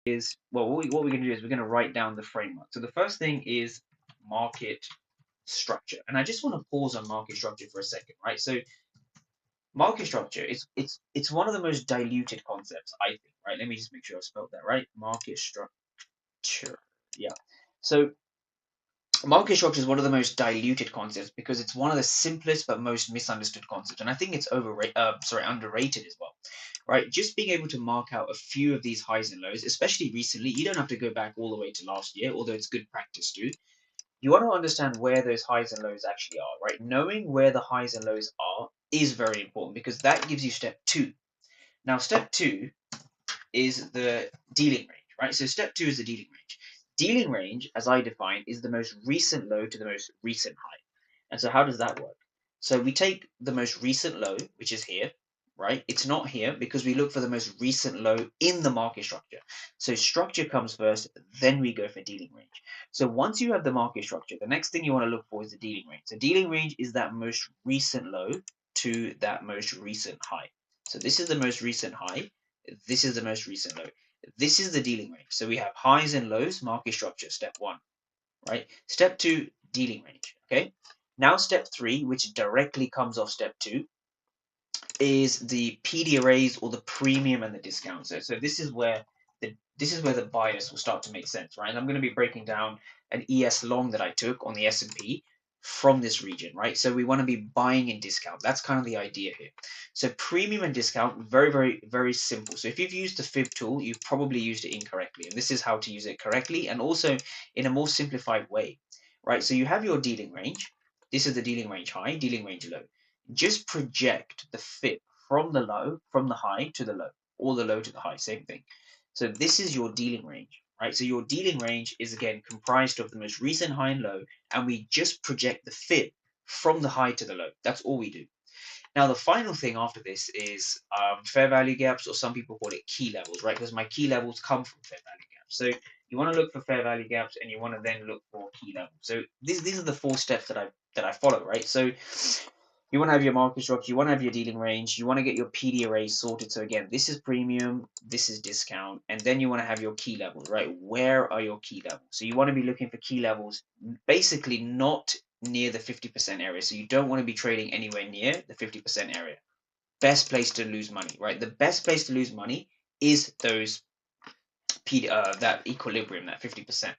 is, well, what we're going to do is we're going to write down the framework. So the first thing is market structure. And I just want to pause on market structure for a second, right? So market structure, it's one of the most diluted concepts, I think, right? Let me just make sure I spelled that right. Market structure. Yeah. So market structure is one of the most diluted concepts because it's one of the simplest but most misunderstood concepts, and I think it's underrated as well, right? Just being able to mark out a few of these highs and lows, especially recently, you don't have to go back all the way to last year, although it's good practice too. You want to understand where those highs and lows actually are, right? Knowing where the highs and lows are is very important because that gives you step two. Now, step two is the dealing range, right? So step two is the dealing range. Dealing range, as I define, is the most recent low to the most recent high. And so how does that work? So we take the most recent low, which is here, right? It's not here because we look for the most recent low in the market structure. So structure comes first, then we go for dealing range. So once you have the market structure, the next thing you want to look for is the dealing range. So dealing range is that most recent low to that most recent high. So this is the most recent high. This is the most recent low. This is the dealing range. So we have highs and lows, market structure, step one, right? Step two, dealing range, okay? Now step three, which directly comes off step two, is the PD arrays or the premium and the discount. So this is where the bias will start to make sense, right? And I'm going to be breaking down an ES long that I took on the S&P from this region, right? So we want to be buying in discount. That's kind of the idea here. So premium and discount, very, very, very simple. So if you've used the fib tool, you've probably used it incorrectly. And this is how to use it correctly and also in a more simplified way, right? So you have your dealing range. This is the dealing range high, dealing range low. Just project the fib from the low, from the high to the low, or the low to the high, same thing. So this is your dealing range, right? So your dealing range is again comprised of the most recent high and low, and we just project the fib from the high to the low. That's all we do. Now, the final thing after this is fair value gaps, or some people call it key levels, right? Because my key levels come from fair value gaps. So you want to look for fair value gaps, and you want to then look for key levels. So these are the four steps that I follow, right? So you want to have your market structure, you want to have your dealing range, you want to get your PD array sorted. So again, this is premium, this is discount, and then you want to have your key levels, right? Where are your key levels? So you want to be looking for key levels, basically not near the 50% area. So you don't want to be trading anywhere near the 50% area. Best place to lose money, right? The best place to lose money is those that equilibrium, that 50%.